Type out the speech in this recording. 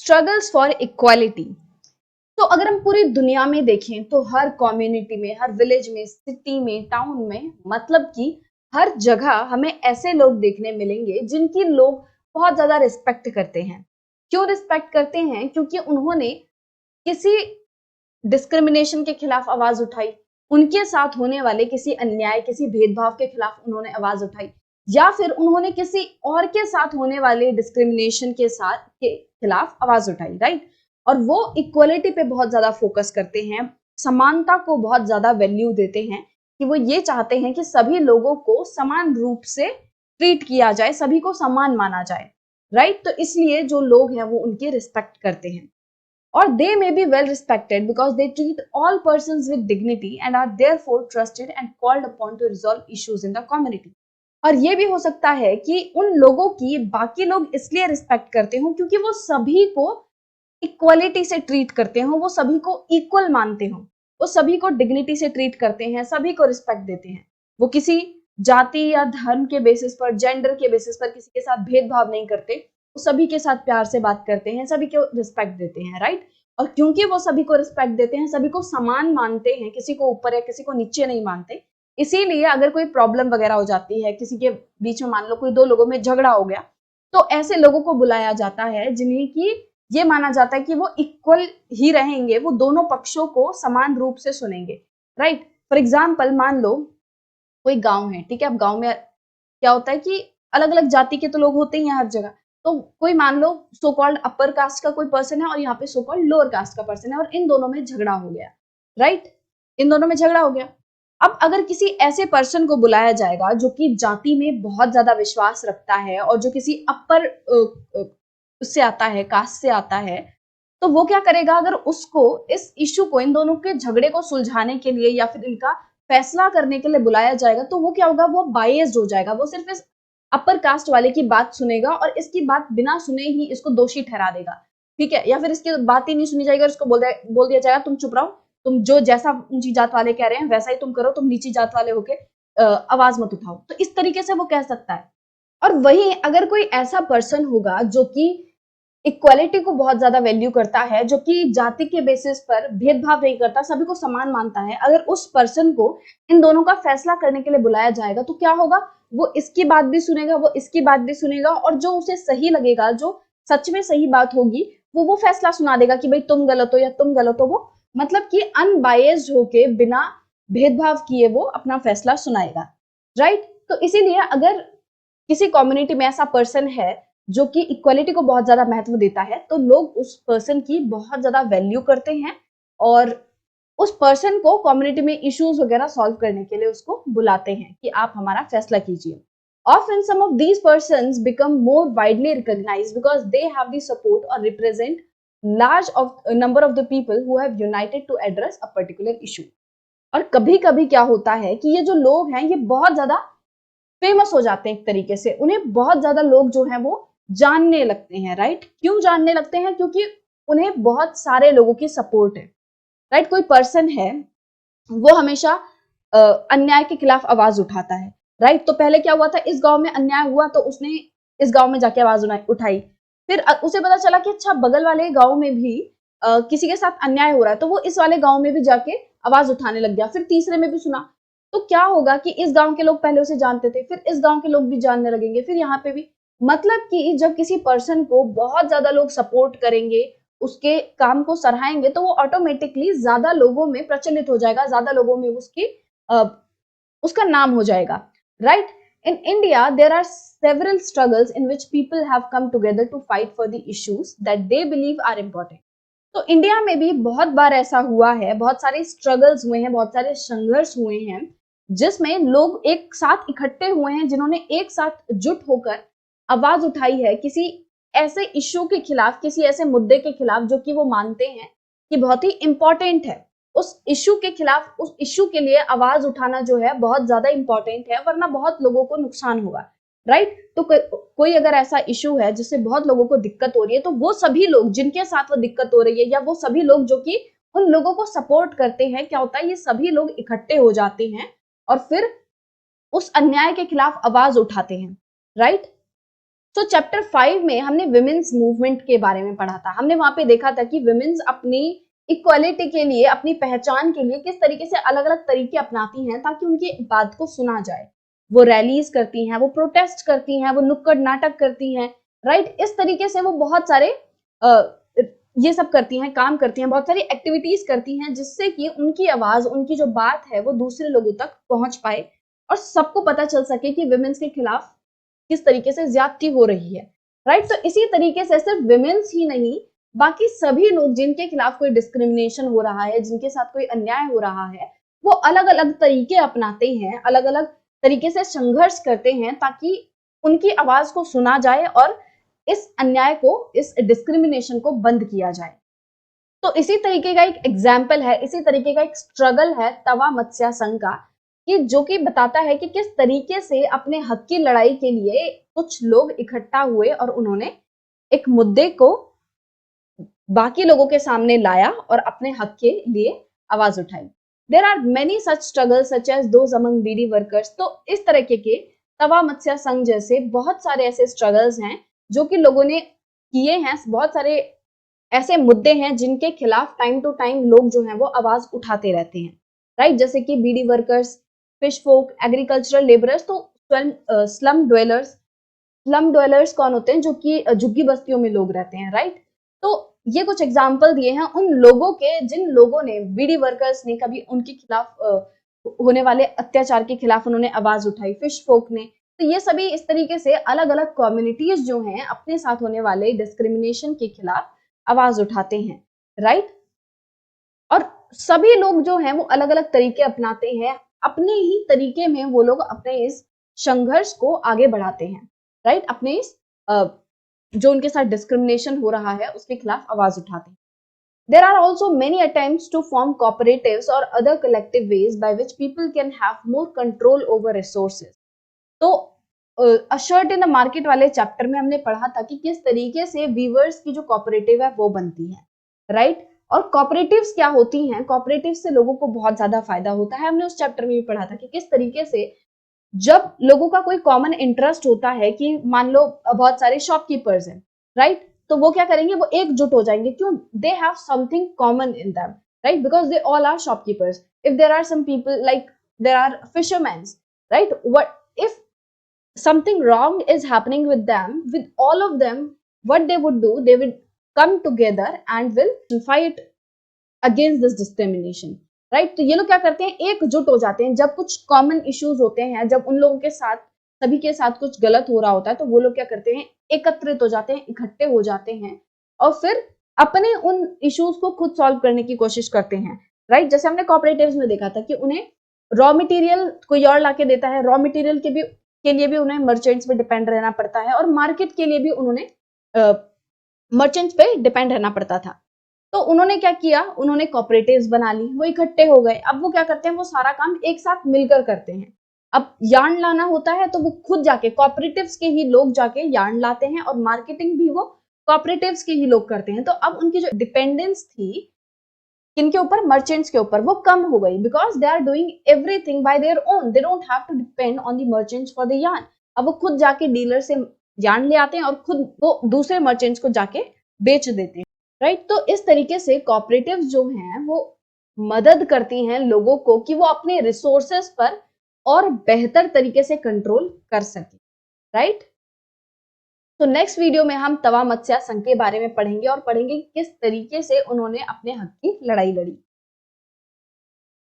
Struggles for equality. तो अगर हम पूरी दुनिया में देखें तो हर कम्युनिटी में, हर विलेज में, सिटी में, टाउन में, मतलब कि हर जगह हमें ऐसे लोग देखने मिलेंगे जिनकी लोग बहुत ज्यादा रिस्पेक्ट करते हैं। क्यों रिस्पेक्ट करते हैं? क्योंकि उन्होंने किसी डिस्क्रिमिनेशन के खिलाफ आवाज उठाई, उनके साथ होने वाले किसी अन्याय, किसी भेदभाव के खिलाफ उन्होंने आवाज उठाई, या फिर उन्होंने किसी और के साथ होने वाले डिस्क्रिमिनेशन के खिलाफ आवाज उठाई, राइट। और वो इक्वलिटी पे बहुत ज्यादा फोकस करते हैं, समानता को बहुत ज्यादा वैल्यू देते हैं, कि वो ये चाहते हैं कि सभी लोगों को समान रूप से ट्रीट किया जाए, सभी को समान माना जाए, राइट। तो इसलिए जो लोग हैं वो उनकी रिस्पेक्ट करते हैं। Or they may be well respected because they treat all persons with dignity and are therefore trusted and called upon to resolve issues in the community. और ये भी हो सकता है कि उन लोगों की बाकी लोग इसलिए रिस्पेक्ट करते हो क्योंकि वो सभी को इक्वालिटी से ट्रीट करते हो, वो सभी को इक्वल मानते हो, वो सभी को डिग्निटी से ट्रीट करते हैं, सभी को रिस्पेक्ट देते हैं। वो किसी जाति या धर्म के बेसिस पर, जेंडर के बेसिस पर किसी के साथ भेदभाव नहीं करते, वो सभी के साथ प्यार से बात करते हैं, सभी को रिस्पेक्ट देते हैं, राइट। और क्योंकि वो सभी को रिस्पेक्ट देते हैं, सभी को समान मानते हैं, किसी को ऊपर या किसी को नीचे नहीं मानते, इसीलिए अगर कोई प्रॉब्लम वगैरह हो जाती है किसी के बीच में, मान लो कोई दो लोगों में झगड़ा हो गया, तो ऐसे लोगों को बुलाया जाता है जिन्हें की ये माना जाता है कि वो इक्वल ही रहेंगे, वो दोनों पक्षों को समान रूप से सुनेंगे, राइट। फॉर एग्जाम्पल, मान लो कोई गांव है, ठीक है। अब गांव में क्या होता है कि अलग अलग जाति के तो लोग होते ही हैं हर जगह। तो कोई मान लो सो कॉल्ड अपर कास्ट का कोई पर्सन है और यहाँ पे सो कॉल्ड लोअर कास्ट का पर्सन है, और इन दोनों में झगड़ा हो गया, राइट। इन दोनों में झगड़ा हो गया। अब अगर किसी ऐसे पर्सन को बुलाया जाएगा जो कि जाति में बहुत ज्यादा विश्वास रखता है और जो किसी अपर उससे आता है, कास्ट से आता है, तो वो क्या करेगा? अगर उसको इस इश्यू को, इन दोनों के झगड़े को सुलझाने के लिए या फिर इनका फैसला करने के लिए बुलाया जाएगा, तो वो क्या होगा? वो बायस्ड हो जाएगा, वो सिर्फ इस अपर कास्ट वाले की बात सुनेगा और इसकी बात बिना सुने ही इसको दोषी ठहरा देगा, ठीक है। या फिर इसकी बात ही नहीं सुनी जाएगी और इसको बोल दिया जाएगा तुम चुप रहो, तुम जो जैसा ऊंची जात वाले कह रहे हैं वैसा ही तुम करो, तुम नीची जात वाले होके आवाज मत उठाओ। तो इस तरीके से वो कह सकता है। और वहीं अगर कोई ऐसा पर्सन होगा जो कि इक्वालिटी को बहुत ज्यादा वैल्यू करता है, जो कि जाति के बेसिस पर भेदभाव नहीं करता, सभी को समान मानता है, अगर उस पर्सन को इन दोनों का फैसला करने के लिए बुलाया जाएगा, तो क्या होगा? वो इसकी बात भी सुनेगा, वो इसकी बात भी सुनेगा, और जो उसे सही लगेगा, जो सच में सही बात होगी, वो फैसला सुना देगा कि भाई तुम गलत हो या तुम गलत हो। वो मतलब कि अनबायस्ड होके, बिना भेदभाव किए वो अपना फैसला सुनाएगा, राइट। तो इसीलिए अगर किसी कम्युनिटी में ऐसा पर्सन है जो कि इक्वालिटी को बहुत ज्यादा महत्व देता है, तो लोग उस पर्सन की बहुत ज्यादा वैल्यू करते हैं और उस पर्सन को कम्युनिटी में इश्यूज वगैरह सॉल्व करने के लिए उसको बुलाते हैं कि आप हमारा फैसला कीजिए। Often some of these persons become more widely recognized because they have the support or represent large of number of the people who have united to address a particular issue। और कभी कभी क्या होता है कि ये जो लोग हैं ये बहुत ज्यादा फेमस हो जाते हैं, एक तरीके से उन्हें बहुत ज्यादा लोग जो हैं वो जानने लगते हैं, राइट। क्यों जानने लगते हैं? क्योंकि उन्हें बहुत सारे लोगों की सपोर्ट है, राइट। कोई पर्सन है वो हमेशा अन्याय के खिलाफ आवाज उठाता है, राइट। तो पहले क्या हुआ था? इस गांव में अन्याय हुआ तो उसने इस गांव में जाके आवाज उठाई। फिर उसे पता चला कि अच्छा, बगल वाले गांव में भी किसी के साथ अन्याय हो रहा है, तो वो इस वाले गांव में भी जाके आवाज उठाने लग गया। फिर तीसरे में भी सुना। तो क्या होगा कि इस गांव के लोग पहले उसे जानते थे, फिर इस गांव के लोग भी जानने लगेंगे, फिर यहाँ पे भी। मतलब कि जब किसी पर्सन को बहुत ज्यादा लोग सपोर्ट करेंगे, उसके काम को सराहेंगे, तो वो ऑटोमेटिकली ज्यादा लोगों में प्रचलित हो जाएगा, ज्यादा लोगों में उसका नाम हो जाएगा, right. In India there are several struggles in which people have come together to fight for the issues that they believe are important. तो इंडिया में भी बहुत बार ऐसा हुआ है, बहुत सारे स्ट्रगल्स हुए हैं, बहुत सारे संघर्ष हुए हैं, जिसमें लोग एक साथ इकट्ठे हुए हैं, जिन्होंने एक साथ जुट होकर आवाज उठाई है किसी ऐसे इश्यू के खिलाफ, किसी ऐसे मुद्दे के खिलाफ जो कि वो मानते हैं कि बहुत ही इंपॉर्टेंट है। उस इश्यू के खिलाफ, उस इश्यू के लिए आवाज उठाना जो है बहुत ज्यादा इंपॉर्टेंट है, वरना बहुत लोगों को नुकसान होगा, राइट। तो कोई अगर ऐसा इश्यू है जिससे बहुत लोगों को दिक्कत हो रही है, तो वो सभी लोग जिनके साथ वो दिक्कत हो रही है, या वो सभी लोग जो कि उन लोगों को सपोर्ट करते हैं, क्या होता है, ये सभी लोग इकट्ठे हो जाते हैं और फिर उस अन्याय के खिलाफ आवाज उठाते हैं, राइट। तो चैप्टर 5 में हमने विमेन्स मूवमेंट के बारे में पढ़ा था। हमने वहां पे देखा था कि विमेन्स अपनी इक्वालिटी के लिए, अपनी पहचान के लिए किस तरीके से अलग अलग तरीके अपनाती हैं ताकि उनकी बात को सुना जाए। वो रैलीज करती हैं, वो प्रोटेस्ट करती हैं, वो नुक्कड़ नाटक करती हैं, राइट। इस तरीके से वो बहुत सारे ये सब करती हैं, काम करती हैं, बहुत सारी एक्टिविटीज करती हैं जिससे कि उनकी आवाज, उनकी जो बात है वो दूसरे लोगों तक पहुंच पाए और सबको पता चल सके कि विमेन्स के खिलाफ किस तरीके से ज्यादती हो रही है, राइट। तो इसी तरीके से सिर्फ विमेन्स ही नहीं, बाकी सभी लोग जिनके खिलाफ कोई डिस्क्रिमिनेशन हो रहा है, जिनके साथ कोई अन्याय हो रहा है, वो अलग अलग तरीके अपनाते हैं, अलग अलग तरीके से संघर्ष करते हैं ताकि उनकी आवाज को सुना जाए और इस अन्याय को, इस डिस्क्रिमिनेशन को बंद किया जाए। तो इसी तरीके का एक एग्जाम्पल है, इसी तरीके का एक स्ट्रगल है तवा मत्स्या संघ का, कि जो कि बताता है कि किस तरीके से अपने हक की लड़ाई के लिए कुछ लोग इकट्ठा हुए और उन्होंने एक मुद्दे को बाकी लोगों के सामने लाया और अपने हक के लिए आवाज उठाई। There are many such struggles such as those among beedi workers. तो इस तरीके के तवा मत्स्या संघ जैसे बहुत सारे ऐसे स्ट्रगल्स हैं जो कि लोगों ने किए हैं। बहुत सारे ऐसे मुद्दे हैं जिनके खिलाफ टाइम टू टाइम लोग जो हैं वो आवाज उठाते रहते हैं, राइट। जैसे कि बीडी वर्कर्स, फिश फोक, एग्रीकल्चरल लेबरर्स। तो स्लम ड्वेलर्स कौन होते हैं? जो कि झुग्गी बस्तियों में लोग रहते हैं, राइट। तो ये कुछ एग्जाम्पल दिए हैं उन लोगों के जिन लोगों ने, बीडी वर्कर्स ने कभी उनके खिलाफ होने वाले अत्याचार के खिलाफ उन्होंने आवाज उठाई, फिश फोक ने। तो ये सभी इस तरीके से अलग अलग कम्युनिटीज जो हैं अपने साथ होने वाले डिस्क्रिमिनेशन के खिलाफ आवाज उठाते हैं, राइट। और सभी लोग जो हैं वो अलग अलग तरीके अपनाते हैं, अपने ही तरीके में वो लोग अपने इस संघर्ष को आगे बढ़ाते हैं, राइट। अपने इस जो उनके साथ डिस्क्रिमिनेशन हो रहा है उसके खिलाफ आवाज उठाते हैं। There are also many attempts to form cooperatives or other collective ways by which people can have more control over resources. तो A Shirt in the Market वाले चैप्टर में हमने पढ़ा था कि किस तरीके से वीवर्स की जो कोऑपरेटिव है वो बनती है, राइट। और कोऑपरेटिव्स क्या होती हैं? कोऑपरेटिव से लोगों को बहुत ज्यादा फायदा होता है। हमने उस चैप्टर में भी पढ़ा था कि किस तरीके से जब लोगों का कोई कॉमन इंटरेस्ट होता है, कि मान लो बहुत सारे शॉपकीपर्स हैं, राइट। तो वो क्या करेंगे? वो एकजुट हो जाएंगे। क्यों? They have something common in them, right, because they all are shopkeepers. If there are some people like there are fisherman, right, what if something wrong is happening with them, with all of them, what they would do, they would come together and will fight against this discrimination, right। तो ये लोग क्या करते हैं? एकजुट हो जाते हैं। जब कुछ कॉमन इश्यूज होते हैं, जब उन लोगों के साथ, सभी के साथ कुछ गलत हो रहा होता है, तो वो लोग क्या करते हैं? एकत्रित हो जाते हैं, इकट्ठे हो जाते हैं और फिर अपने उन इश्यूज को खुद सॉल्व करने की कोशिश करते हैं, राइट। जैसे हमने कोऑपरेटिव्स में देखा था कि उन्हें रॉ मटेरियल कोई और लाके देता है, रॉ मटेरियल के लिए भी उन्हें मर्चेंट्स पे डिपेंड रहना पड़ता है और मार्केट के लिए भी उन्होंने मर्चेंट्स पे डिपेंड रहना पड़ता था। तो उन्होंने क्या किया? उन्होंने कोऑपरेटिव्स बना ली, वो इकट्ठे हो गए। अब वो क्या करते हैं? वो सारा काम एक साथ मिलकर करते हैं। अब यार्न लाना होता है तो वो खुद जाके, कोऑपरेटिव्स के ही लोग जाके यार्न लाते हैं और मार्केटिंग भी वो कोऑपरेटिव्स के ही लोग करते हैं। तो अब उनकी जो डिपेंडेंस थी किनके ऊपर? मर्चेंट्स के ऊपर, वो कम हो गई, because they are doing everything by their own, they don't have to depend on the merchants for the yarn. अब वो खुद जाके डीलर से यार्न ले आते हैं और खुद वो दूसरे मर्चेंट्स को जाके बेच देते हैं, राइट। तो इस तरीके से कोऑपरेटिव्स जो हैं वो मदद करती हैं लोगों को कि वो अपने रिसोर्सेस पर और बेहतर तरीके से कंट्रोल कर सके, राइट। तो नेक्स्ट वीडियो में हम तवा मत्स्या संघ के बारे में पढ़ेंगे और पढ़ेंगे किस तरीके से उन्होंने अपने हक की लड़ाई लड़ी।